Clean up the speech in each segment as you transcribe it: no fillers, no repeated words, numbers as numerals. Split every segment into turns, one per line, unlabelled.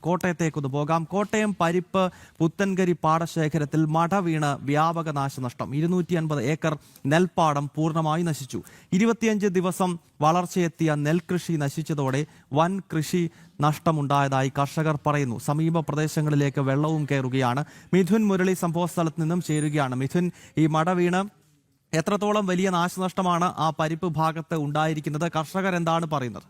കോട്ടയത്തേക്കൊന്ന് പോകാം. കോട്ടയം പരിപ്പ് പുത്തൻകരി പാടശേഖരത്തിൽ മട വീണ് വ്യാപക നാശനഷ്ടം. 250 ഏക്കർ നെൽപ്പാടം പൂർണ്ണമായി നശിച്ചു. 25 ദിവസം വളർച്ചയെത്തിയ നെൽകൃഷി നശിച്ചതോടെ വൻ കൃഷി നഷ്ടമുണ്ടായതായി കർഷകർ പറയുന്നു. സമീപ പ്രദേശങ്ങളിലേക്ക് വെള്ളവും കയറുകയാണ്. മിഥുൻ മുരളി സംഭവസ്ഥലത്ത് നിന്നും ചേരുകയാണ്. മിഥുൻ, ഈ മട വീണ് എത്രത്തോളം വലിയ നാശനഷ്ടമാണ് ആ പരിപ്പ് ഭാഗത്ത് ഉണ്ടായിരിക്കുന്നത്? കർഷകർ എന്താണ് പറയുന്നത്?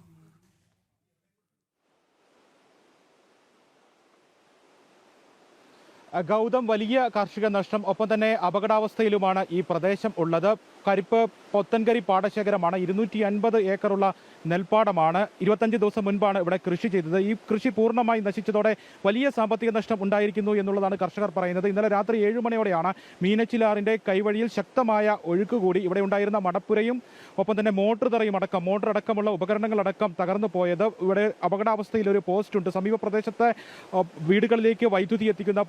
ഗൗതം, വലിയ കാർഷിക നഷ്ടം, ഒപ്പം തന്നെ അപകടാവസ്ഥയിലുമാണ് ഈ പ്രദേശം ഉള്ളത്. കരിപ്പ് പൊത്തൻകരി പാടശേഖരമാണ്. 250 ഏക്കറുള്ള നെൽപ്പാടമാണ്. 25 ദിവസം മുൻപാണ് ഇവിടെ കൃഷി ചെയ്തത്. ഈ കൃഷി പൂർണ്ണമായി നശിച്ചതോടെ വലിയ സാമ്പത്തിക നഷ്ടം ഉണ്ടായിരിക്കുന്നു എന്നുള്ളതാണ് കർഷകർ പറയുന്നത്. ഇന്നലെ രാത്രി 7 മണിയോടെയാണ് മീനച്ചിലാറിന്റെ കൈവഴിയിൽ ശക്തമായ ഒഴുക്ക് കൂടി ഇവിടെ ഉണ്ടായിരുന്ന മടപ്പുരയും ഒപ്പം തന്നെ മോട്ടർ അടക്കമുള്ള ഉപകരണങ്ങളടക്കം തകർന്നു പോയത്. ഇവിടെ അപകടാവസ്ഥയിൽ ഒരു പോസ്റ്റ് ഉണ്ട്. സമീപ പ്രദേശത്തെ വീടുകളിലേക്ക് വൈദ്യുതി എത്തിക്കുന്ന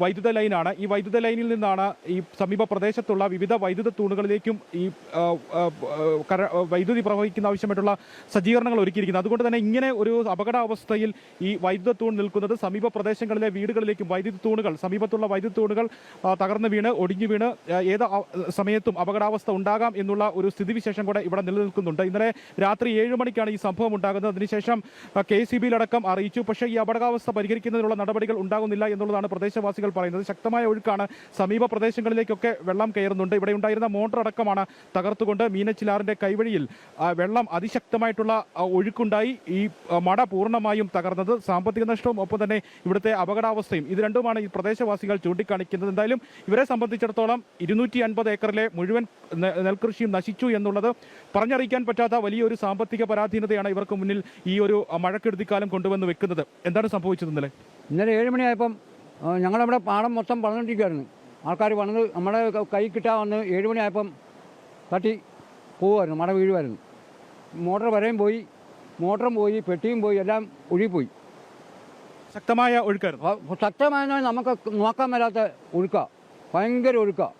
വൈദ്യുത ലൈനാണ്. ഈ വൈദ്യുത ലൈനിൽ നിന്നാണ് ഈ സമീപ പ്രദേശത്തുള്ള വിവിധ വൈദ്യുത തൂണുകളിലേക്കും ഈ വൈദ്യുതി പ്രവഹിക്കുന്ന ആവശ്യമായിട്ടുള്ള സജ്ജീകരണങ്ങൾ ഒരുക്കിയിരിക്കുന്നത്. അതുകൊണ്ട് തന്നെ ഇങ്ങനെ ഒരു അപകടാവസ്ഥയിൽ ഈ വൈദ്യുത തൂൺ നിൽക്കുന്നത് സമീപ പ്രദേശങ്ങളിലെ വീടുകളിലേക്കും സമീപത്തുള്ള വൈദ്യുത തൂണുകൾ തകർന്നു വീണ് ഒടിഞ്ഞു വീണ് ഏത് സമയത്തും അപകടാവസ്ഥ ഉണ്ടാകാം എന്നുള്ള ഒരു സ്ഥിതിവിശേഷം കൂടെ ഇവിടെ നിലനിൽക്കുന്നുണ്ട്. ഇന്നലെ രാത്രി 7 മണിക്കാണ് ഈ സംഭവം ഉണ്ടാകുന്നത്. അതിനുശേഷം KCB-യിലടക്കം അറിയിച്ചു. പക്ഷേ ഈ അപകടാവസ്ഥ പരിഹരിക്കുന്നതിനുള്ള നടപടികൾ ഉണ്ടാകുന്നില്ല എന്നുള്ളതാണ് പ്രദേശവാസികൾ പറയുന്നത്. ശക്തമായ ഒഴുക്കാണ്. സമീപ പ്രദേശങ്ങളിലേക്കൊക്കെ വെള്ളം കയറുന്നുണ്ട്. ഇവിടെ ഉണ്ടായിരുന്ന മോട്ടർ അടക്കമാണ് തകർത്തുകൊണ്ട് മീനച്ചിലാറിന്റെ കൈവഴിയിൽ വെള്ളം അതിശക്തമായിട്ടുള്ള ഒഴുക്കുണ്ടായി ഈ മട പൂർണ്ണമായും തകർന്നത്. സാമ്പത്തിക നഷ്ടവും ഒപ്പം തന്നെ ഇവിടുത്തെ അപകടാവസ്ഥയും, ഇത് രണ്ടുമാണ് ഈ പ്രദേശവാസികൾ ചൂണ്ടിക്കാണിക്കുന്നത്. എന്തായാലും ഇവരെ സംബന്ധിച്ചിടത്തോളം 250 ഏക്കറിലെ മുഴുവൻ നെൽകൃഷിയും നശിച്ചു എന്നുള്ളത് പറഞ്ഞറിയിക്കാൻ പറ്റാത്ത വലിയൊരു സാമ്പത്തിക പരാധീനതയാണ് ഇവർക്ക് മുന്നിൽ ഈ ഒരു മഴക്കെടുതിക്കാലം കൊണ്ടുവന്ന് വെക്കുന്നത്. എന്താണ് സംഭവിച്ചത്?
ഇന്നലെ 7 മണിയായപ്പം ഞങ്ങളവിടെ പാടം മൊത്തം പണിതിരിക്കുകയായിരുന്നു. ആൾക്കാർ വന്നത് നമ്മുടെ കൈ കിട്ടാൻ വന്ന് 7 മണിയായപ്പം തട്ടി പോവുമായിരുന്നു, മട വീഴുമായിരുന്നു. മോട്ടറും പോയി, പെട്ടിയും പോയി, എല്ലാം ഒഴുകിപ്പോയി.
ശക്തമായ ഒഴുക്കായിരുന്നു.
ശക്തമായ നമുക്ക് നോക്കാൻ മേലാത്ത ഒഴുക്കാണ്, ഭയങ്കര ഒഴുക്കാണ്.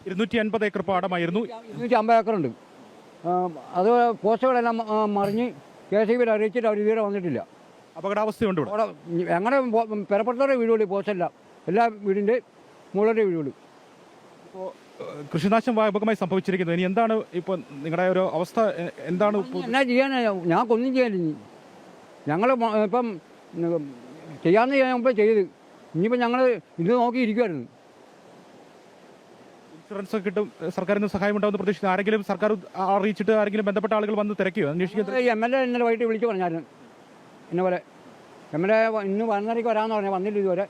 250 ഏക്കർ പാടമായിരുന്നു.
250 ഏക്കറുണ്ട്. അത് പോസ്റ്റുകളെല്ലാം മറിഞ്ഞ് KCB-യിൽ അറിയിച്ചിട്ട് അവർ ഇതുവരെ വന്നിട്ടില്ല.
അപകടാവസ്ഥയുണ്ട്.
ഞങ്ങളുടെ പെരപ്പുറത്തോടെ വീടുള്ളൂ, പോസ്റ്റല്ല, എല്ലാ വീടിൻ്റെ മുകളിലെ വീടുള്ളൂ.
ഇപ്പോൾ കൃഷിനാശം വ്യാപകമായി സംഭവിച്ചിരിക്കുന്നു. ഇനി എന്താണ് ഇപ്പോൾ നിങ്ങളുടെ ഒരു അവസ്ഥ? എന്താണ്
എന്നാ ചെയ്യാനാ? ഞങ്ങൾക്കൊന്നും ചെയ്യാനില്ല. ഞങ്ങൾ ഇപ്പം ചെയ്യാമെന്ന് ചെയ്യുമ്പോൾ ചെയ്ത് ഇനിയിപ്പോൾ ഞങ്ങൾ ഇത് നോക്കിയിരിക്കുമായിരുന്നു.
ഇൻഷുറൻസ് കിട്ടും, സർക്കാരിൽ നിന്ന് സഹായം ഉണ്ടാവുന്ന പ്രതീക്ഷിക്കുന്നു. ആരെങ്കിലും സർക്കാർ അറിയിച്ചിട്ട് ആരെങ്കിലും ബന്ധപ്പെട്ട ആളുകൾ വന്ന് തിരക്കിയോ? അന്വേഷിക്കുന്നത്
MLA ഇന്നലെ വൈകിട്ട് വിളിച്ച് പറഞ്ഞായിരുന്നു. ഇന്നപോലെ MLA ഇന്ന് വന്നേക്ക് വരാമെന്ന് പറഞ്ഞാൽ വന്നില്ല ഇതുവരെ.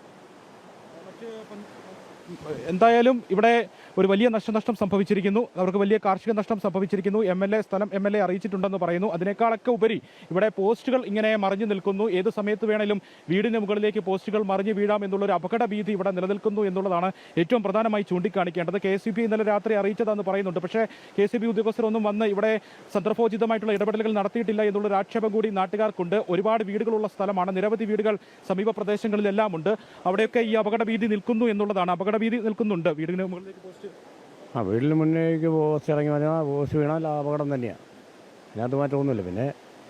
എന്തായാലും ഇവിടെ ഒരു വലിയ നഷ്ടം സംഭവിച്ചിരിക്കുന്നു. അവർക്ക് വലിയ കാർഷിക നഷ്ടം സംഭവിച്ചിരിക്കുന്നു. MLA അറിയിച്ചിട്ടുണ്ടെന്ന് പറയുന്നു. അതിനേക്കാളൊക്കെ ഉപരി ഇവിടെ പോസ്റ്റുകൾ ഇങ്ങനെ മറിഞ്ഞു നിൽക്കുന്നു. ഏത് സമയത്ത് വേണേലും വീടിന് മുകളിലേക്ക് പോസ്റ്റുകൾ മറിഞ്ഞു വീഴാം എന്നുള്ളൊരു അപകട ഭീതി ഇവിടെ നിലനിൽക്കുന്നു എന്നുള്ളതാണ് ഏറ്റവും പ്രധാനമായി ചൂണ്ടിക്കാണിക്കേണ്ടത്. KCB ഇന്നലെ രാത്രി അറിയിച്ചതെന്ന് പറയുന്നുണ്ട്. പക്ഷേ KCB ഉദ്യോഗസ്ഥരൊന്നും വന്ന് ഇവിടെ സന്ദർഭോചിതമായിട്ടുള്ള ഇടപെടലുകൾ നടത്തിയിട്ടില്ല എന്നുള്ളൊരു ആക്ഷേപം കൂടി നാട്ടുകാർക്കുണ്ട്. ഒരുപാട് വീടുകളുള്ള സ്ഥലമാണ്, നിരവധി വീടുകൾ സമീപ പ്രദേശങ്ങളിലെല്ലാം ഉണ്ട്. അവിടെയൊക്കെ ഈ അപകട ഭീതി നിൽക്കുന്നു എന്നുള്ളതാണ്. അപകട ഭീതി നിൽക്കുന്നുണ്ട്. വീടിന് മുകളിലേക്ക് പോസ്റ്റ്
വീടിന് മുന്നേക്ക് പോസ്റ്റ് ഇറങ്ങി വന്നാൽ പോസ്റ്റ് വീണാൽ അപകടം തന്നെയാണ്. അതിനകത്ത് മാറ്റമൊന്നുമില്ല. പിന്നെ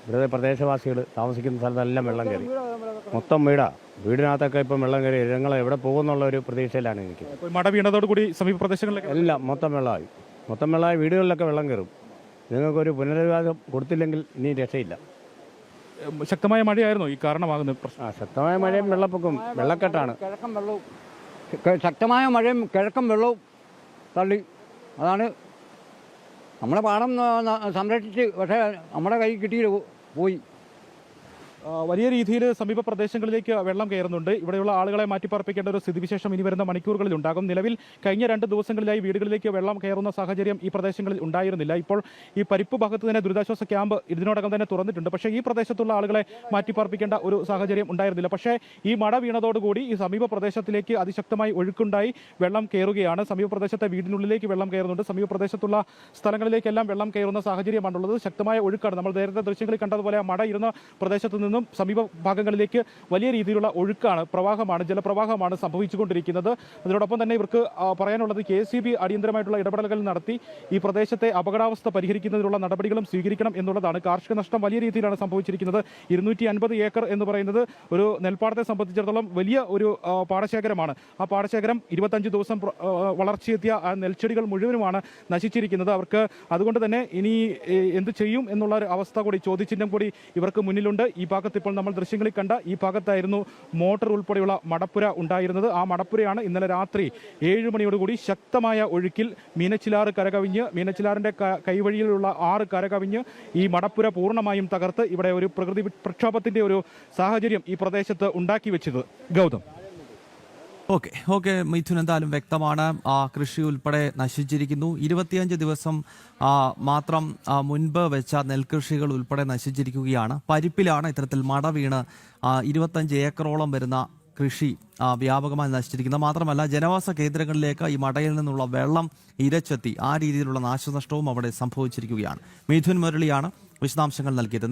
ഇവിടുത്തെ പ്രദേശവാസികൾ താമസിക്കുന്ന സ്ഥലത്തെല്ലാം വെള്ളം കയറി, മൊത്തം വീടിനകത്തൊക്കെ ഇപ്പം വെള്ളം കയറി. ഞങ്ങൾ എവിടെ പോകുന്നുള്ള ഒരു പ്രതീക്ഷയിലാണ് എനിക്ക്.
മട വീണതോടുകൂടി സമീപ പ്രദേശങ്ങളിലേക്ക്
എല്ലാം മൊത്തം വെള്ളമായി വീടുകളിലൊക്കെ വെള്ളം കയറും. നിങ്ങൾക്കൊരു പുനരധിവാസം കൊടുത്തില്ലെങ്കിൽ ഇനി രക്ഷയില്ല.
ശക്തമായ മഴയായിരുന്നു ഈ കാരണമാകുന്നത്.
ശക്തമായ മഴയും വെള്ളപ്പൊക്കവും വെള്ളക്കെട്ടാണ്.
ശക്തമായ മഴയും കിഴക്കും വെള്ളവും തള്ളി, അതാണ് നമ്മളെ പാടം സംരക്ഷിച്ച്. പക്ഷേ നമ്മുടെ കൈ കിട്ടിയിട്ട് പോയി.
വലിയ രീതിയിൽ സമീപ പ്രദേശങ്ങളിലേക്ക് വെള്ളം കയറുന്നുണ്ട്. ഇവിടെയുള്ള ആളുകളെ മാറ്റിപ്പാർപ്പിക്കേണ്ട ഒരു സ്ഥിതിവിശേഷം ഇനി വരുന്ന മണിക്കൂറുകളിൽ ഉണ്ടാകും. നിലവിൽ കഴിഞ്ഞ 2 ദിവസങ്ങളിലായി വീടുകളിലേക്ക് വെള്ളം കയറുന്ന സാഹചര്യം ഈ പ്രദേശങ്ങളിൽ ഉണ്ടായിരുന്നില്ല. ഇപ്പോൾ ഈ പരിപ്പ് ഭാഗത്ത് തന്നെ ദുരിതാശ്വാസ ക്യാമ്പ് ഇതിനോടകം തന്നെ തുറന്നിട്ടുണ്ട്. പക്ഷേ ഈ പ്രദേശത്തുള്ള ആളുകളെ മാറ്റിപ്പാർപ്പിക്കേണ്ട ഒരു സാഹചര്യം ഉണ്ടായിരുന്നില്ല. പക്ഷേ ഈ മഴ വീണതോടുകൂടി ഈ സമീപ പ്രദേശത്തിലേക്ക് അതിശക്തമായി ഒഴുക്കുണ്ടായി വെള്ളം കയറുകയാണ്. സമീപ പ്രദേശത്തെ വീടിനുള്ളിലേക്ക് വെള്ളം കയറുന്നുണ്ട്. സമീപ പ്രദേശത്തുള്ള സ്ഥലങ്ങളിലേക്കെല്ലാം വെള്ളം കയറുന്ന സാഹചര്യമാണുള്ളത്. ശക്തമായ ഒഴുക്കാണ്. നമ്മൾ നേരത്തെ ദൃശ്യങ്ങളിൽ കണ്ടതുപോലെ മഴ ഇരുന്ന പ്രദേശത്ത് നിന്ന് നിന്നും സമീപ ഭാഗങ്ങളിലേക്ക് വലിയ രീതിയിലുള്ള പ്രവാഹമാണ് ജലപ്രവാഹമാണ് സംഭവിച്ചുകൊണ്ടിരിക്കുന്നത്. അതിനോടൊപ്പം തന്നെ ഇവർക്ക് പറയാനുള്ളത് KCB അടിയന്തരമായിട്ടുള്ള ഇടപെടലുകൾ നടത്തി ഈ പ്രദേശത്തെ അപകടാവസ്ഥ പരിഹരിക്കുന്നതിനുള്ള നടപടികളും സ്വീകരിക്കണം എന്നുള്ളതാണ്. കാർഷിക നഷ്ടം വലിയ രീതിയിലാണ് സംഭവിച്ചിരിക്കുന്നത്. 250 ഏക്കർ എന്ന് പറയുന്നത് ഒരു നെൽപ്പാടത്തെ സംബന്ധിച്ചിടത്തോളം വലിയ ഒരു പാടശേഖരമാണ്. ആ പാടശേഖരം 25 ദിവസം വളർച്ചയെത്തിയ ആ നെൽച്ചെടികൾ മുഴുവനുമാണ് നശിച്ചിരിക്കുന്നത്. അവർക്ക് അതുകൊണ്ട് തന്നെ ഇനി എന്ത് ചെയ്യും എന്നുള്ള ഒരു അവസ്ഥ കൂടി, ചോദ്യചിഹ്നം കൂടി ഇവർക്ക് മുന്നിലുണ്ട്. ഈ ഭാഗത്ത് ഇപ്പോൾ നമ്മൾ ദൃശ്യങ്ങളിൽ കണ്ട ഈ ഭാഗത്തായിരുന്നു മോട്ടോർ ഉൾപ്പെടെയുള്ള മടപ്പുര ഉണ്ടായിരുന്നത്. ആ മടപ്പുരയാണ് ഇന്നലെ രാത്രി 7 മണിയോടുകൂടി ശക്തമായ ഒഴുക്കിൽ മീനച്ചിലാറ് കരകവിഞ്ഞ്, മീനച്ചിലാറിന്റെ കൈവഴിയിലുള്ള 6 കരകവിഞ്ഞ് ഈ മടപ്പുര പൂർണ്ണമായും തകർത്ത് ഇവിടെ ഒരു പ്രകൃതി പ്രക്ഷോഭത്തിന്റെ ഒരു സാഹചര്യം ഈ പ്രദേശത്ത് ഉണ്ടാക്കി വെച്ചത്. ഗൗതം.
ഓക്കെ മിഥുൻ, എന്തായാലും വ്യക്തമാണ്. കൃഷി ഉൾപ്പെടെ നശിച്ചിരിക്കുന്നു. 25 ദിവസം മാത്രം മുൻപ് വെച്ച നെൽകൃഷികൾ ഉൾപ്പെടെ നശിച്ചിരിക്കുകയാണ്. പരിപ്പിലാണ് ഇത്തരത്തിൽ മട വീണ് 25 ഏക്കറോളം വരുന്ന കൃഷി വ്യാപകമായി നശിച്ചിരിക്കുന്നത്. മാത്രമല്ല ജനവാസ കേന്ദ്രങ്ങളിലേക്ക് ഈ മടയിൽ നിന്നുള്ള വെള്ളം ഇരച്ചെത്തി ആ രീതിയിലുള്ള നാശനഷ്ടവും അവിടെ സംഭവിച്ചിരിക്കുകയാണ്. മിഥുൻ മുരളിയാണ് വിശദാംശങ്ങൾ നൽകിയത്.